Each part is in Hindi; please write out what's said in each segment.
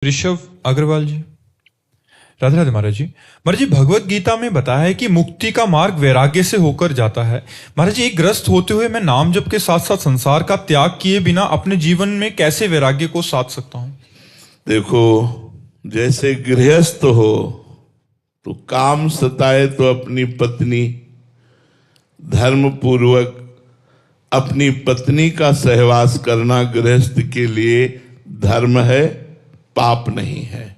ऋषभ अग्रवाल जी। राधे राधे महाराज जी। महाराज जी, भगवत गीता में बताया है कि मुक्ति का मार्ग वैराग्य से होकर जाता है। महाराज जी, एक ग्रस्त होते हुए मैं नाम जप के साथ साथ संसार का त्याग किए बिना अपने जीवन में कैसे वैराग्य को साध सकता हूं? देखो, जैसे गृहस्थ हो तो काम सताए तो अपनी पत्नी, धर्म पूर्वक अपनी पत्नी का सहवास करना गृहस्थ के लिए धर्म है, पाप नहीं है।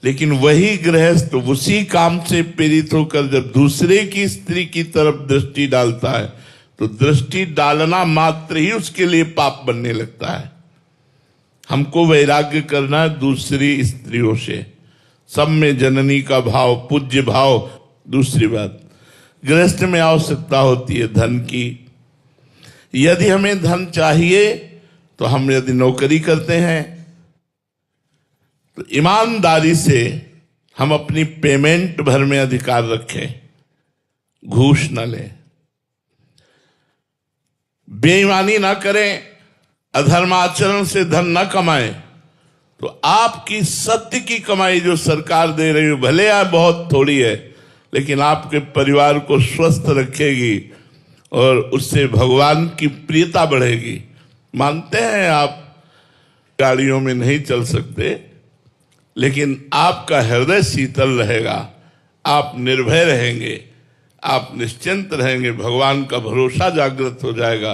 लेकिन वही गृहस्थ उसी काम से प्रेरित होकर जब दूसरे की स्त्री की तरफ दृष्टि डालता है तो दृष्टि डालना मात्र ही उसके लिए पाप बनने लगता है। हमको वैराग्य करना दूसरी स्त्रियों से, सब में जननी का भाव, पूज्य भाव। दूसरी बात, गृहस्थ में आवश्यकता होती है धन की। यदि हमें धन चाहिए तो हम यदि नौकरी करते हैं तो ईमानदारी से हम अपनी पेमेंट भर में अधिकार रखें, घूस न लें, बेईमानी ना करें, अधर्माचरण से धन न कमाएं। तो आपकी सत्य की कमाई जो सरकार दे रही है, भले आप बहुत थोड़ी है, लेकिन आपके परिवार को स्वस्थ रखेगी और उससे भगवान की प्रियता बढ़ेगी। मानते हैं आप गाड़ियों में नहीं चल सकते, लेकिन आपका हृदय शीतल रहेगा, आप निर्भय रहेंगे, आप निश्चिंत रहेंगे, भगवान का भरोसा जागृत हो जाएगा।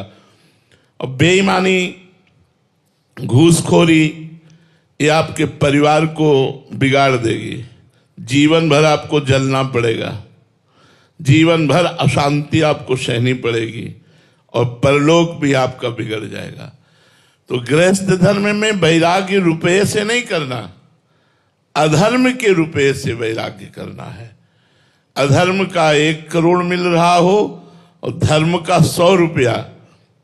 और बेईमानी, घूसखोरी ये आपके परिवार को बिगाड़ देगी। जीवन भर आपको जलना पड़ेगा, जीवन भर अशांति आपको सहनी पड़ेगी और परलोक भी आपका बिगड़ जाएगा। तो गृहस्थ धर्म में वैराग्य रुपये से नहीं करना, अधर्म के रुपये से वैराग्य करना है। अधर्म का 1 करोड़ मिल रहा हो और धर्म का 100 रुपया,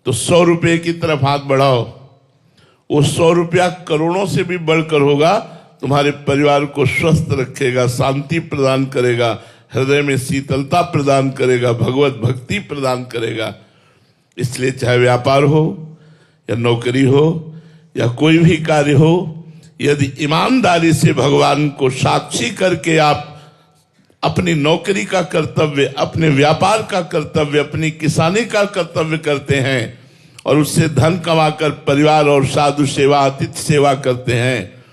तो 100 रुपये की तरफ हाथ बढ़ाओ। वो 100 रुपया करोड़ों से भी बढ़कर होगा, तुम्हारे परिवार को स्वस्थ रखेगा, शांति प्रदान करेगा, हृदय में शीतलता प्रदान करेगा, भगवत भक्ति प्रदान करेगा। इसलिए चाहे व्यापार हो या नौकरी हो या कोई भी कार्य हो, यदि ईमानदारी से भगवान को साक्षी करके आप अपनी नौकरी का कर्तव्य, अपने व्यापार का कर्तव्य, अपनी किसानी का कर्तव्य करते हैं और उससे धन कमाकर परिवार और साधु सेवा, अतिथि सेवा करते हैं,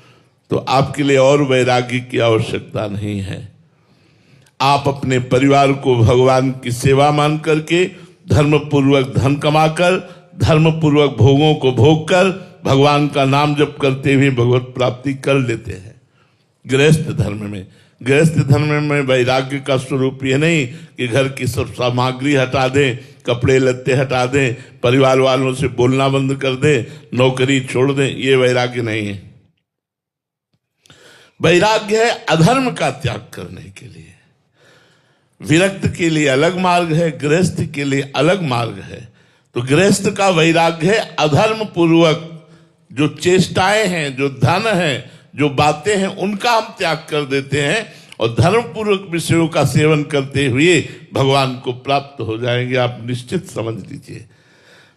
तो आपके लिए और वैराग्य की आवश्यकता नहीं है। आप अपने परिवार को भगवान की सेवा मान करके, धर्म पूर्वक धन कमाकर, धर्म पूर्वक भोगों को भोग कर, भगवान का नाम जप करते हुए भगवत प्राप्ति कर लेते हैं। गृहस्थ धर्म में वैराग्य का स्वरूप ये नहीं कि घर की सब सामग्री हटा दें, कपड़े लत्ते हटा दें, परिवार वालों से बोलना बंद कर दें, नौकरी छोड़ दें, ये वैराग्य नहीं है। वैराग्य है अधर्म का त्याग करने के लिए। विरक्त के लिए अलग मार्ग है, गृहस्थ के लिए अलग मार्ग है। तो गृहस्थ का वैराग्य है अधर्म पूर्वक जो चेष्टाएं हैं, जो धन है, जो बातें हैं, उनका हम त्याग कर देते हैं और धर्म पूर्वक विषयों का सेवन करते हुए भगवान को प्राप्त हो जाएंगे। आप निश्चित समझ लीजिए।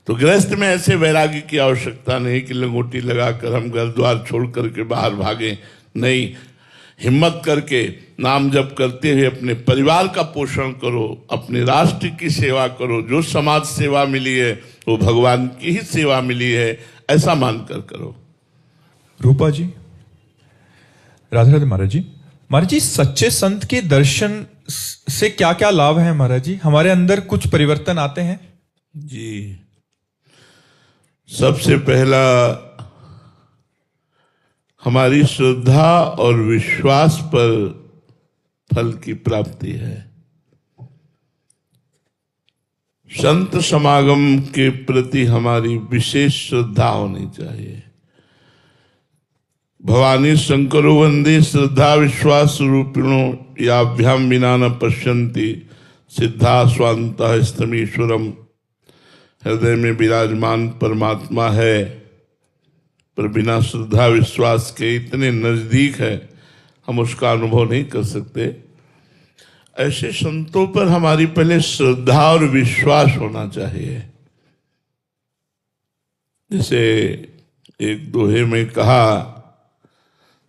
तो गृहस्थ में ऐसे वैराग्य की आवश्यकता नहीं कि लंगोटी लगाकर हम घर द्वार छोड़ करके बाहर भागें। नहीं, हिम्मत करके नाम जप करते हुए अपने परिवार का पोषण करो, अपने राष्ट्र की सेवा करो। जो समाज सेवा मिली है वो भगवान की ही सेवा मिली है, ऐसा मानकर करो। रूपा जी। राधे राधे महाराज जी। महाराज जी, सच्चे संत के दर्शन से क्या क्या लाभ है महाराज जी? हमारे अंदर कुछ परिवर्तन आते हैं जी। सबसे पहला, हमारी श्रद्धा और विश्वास पर फल की प्राप्ति है। संत समागम के प्रति हमारी विशेष श्रद्धा होनी चाहिए। भवानी शंकरो वंदे श्रद्धा विश्वास रूपिणो याभ्याम विना न पश्यन्ति सिद्धा स्वांतः स्तमीश्वरम। हृदय में विराजमान परमात्मा है, पर बिना श्रद्धा विश्वास के इतने नजदीक है, हम उसका अनुभव नहीं कर सकते। ऐसे संतों पर हमारी पहले श्रद्धा और विश्वास होना चाहिए। जैसे एक दोहे में कहा,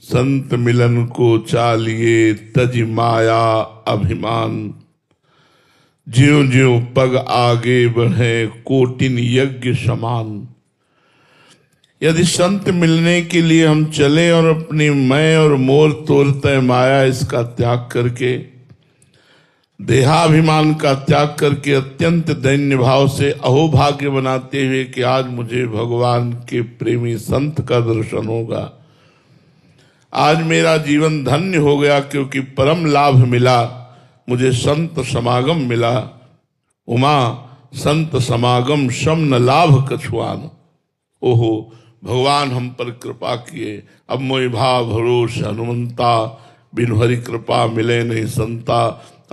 संत मिलन को चालिए तज माया अभिमान। ज्यों ज्यों पग आगे बढ़े कोटिन यज्ञ समान। यदि संत मिलने के लिए हम चले और अपनी मैं और मोर तोड़ते माया इसका त्याग करके, देहाभिमान का त्याग करके अत्यंत दैन्य भाव से अहोभाग्य बनाते हुए कि आज मुझे भगवान के प्रेमी संत का दर्शन होगा, आज मेरा जीवन धन्य हो गया क्योंकि परम लाभ मिला, मुझे संत समागम मिला। उमा संत समागम शम न लाभ कछुआन। ओहो भगवान हम पर कृपा किए, अब मोहि भाव भरोस हनुमंता, बिनु हरि कृपा मिले नहीं संता।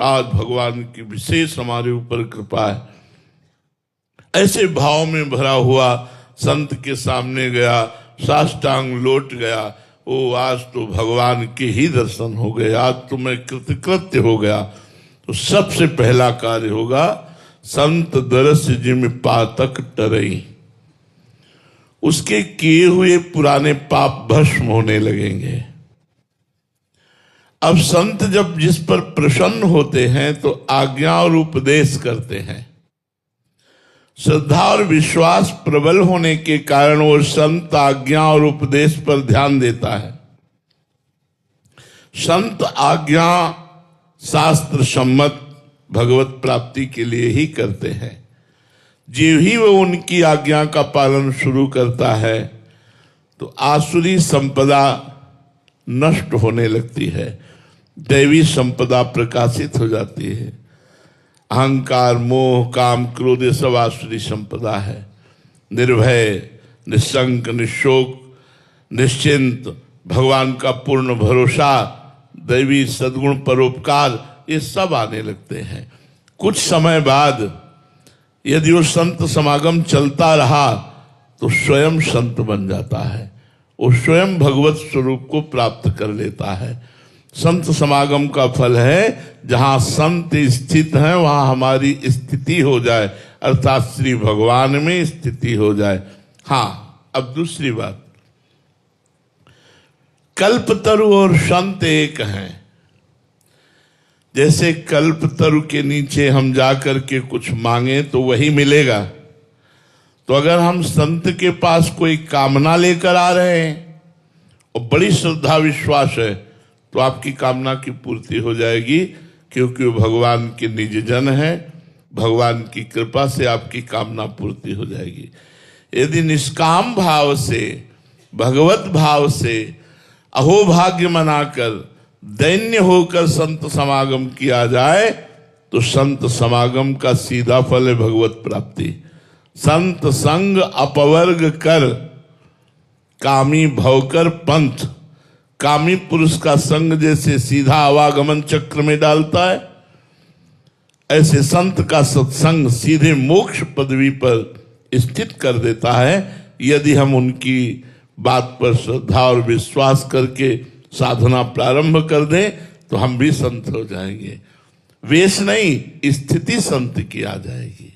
आज भगवान की विशेष हमारे ऊपर कृपा है। ऐसे भाव में भरा हुआ संत के सामने गया, साष्टांग लौट गया। ओ आज तो भगवान के ही दर्शन हो गए, आज तो मैं कृतकृत्य हो गया। तो सबसे पहला कार्य होगा संत दरस जिम पातक टरई। उसके किए हुए पुराने पाप भस्म होने लगेंगे। अब संत जब जिस पर प्रसन्न होते हैं तो आज्ञा और उपदेश करते हैं। श्रद्धा और विश्वास प्रबल होने के कारण वो संत आज्ञा और उपदेश पर ध्यान देता है। संत आज्ञा शास्त्र सम्मत भगवत प्राप्ति के लिए ही करते हैं। जीव ही वो उनकी आज्ञा का पालन शुरू करता है तो आसुरी संपदा नष्ट होने लगती है, दैवी संपदा प्रकाशित हो जाती है। अहंकार मोह काम क्रोध ये सब आसुरी संपदा है। निर्भय निशंक निशोक निश्चिंत भगवान का पूर्ण भरोसा, दैवी सद्गुण परोपकार ये सब आने लगते हैं। कुछ समय बाद यदि वो संत समागम चलता रहा तो स्वयं संत बन जाता है, वो स्वयं भगवत स्वरूप को प्राप्त कर लेता है। संत समागम का फल है जहां संत स्थित हैं वहां हमारी स्थिति हो जाए, अर्थात श्री भगवान में स्थिति हो जाए। हाँ, अब दूसरी बात, कल्पतरु और संत एक हैं। जैसे कल्पतरु के नीचे हम जाकर के कुछ मांगे तो वही मिलेगा, तो अगर हम संत के पास कोई कामना लेकर आ रहे हैं और बड़ी श्रद्धा विश्वास है तो आपकी कामना की पूर्ति हो जाएगी, क्योंकि वो भगवान के निज जन है। भगवान की कृपा से आपकी कामना पूर्ति हो जाएगी। यदि निष्काम भाव से भगवत भाव से अहोभाग्य मनाकर दैन्य होकर संत समागम किया जाए तो संत समागम का सीधा फल है भगवत प्राप्ति। संत संग अपवर्ग कर कामी भवकर पंथ। कामी पुरुष का संग जैसे सीधा आवागमन चक्र में डालता है, ऐसे संत का सत्संग सीधे मोक्ष पदवी पर स्थित कर देता है। यदि हम उनकी बात पर श्रद्धा और विश्वास करके साधना प्रारंभ कर दें तो हम भी संत हो जाएंगे। वेश नहीं, स्थिति संत की आ जाएगी।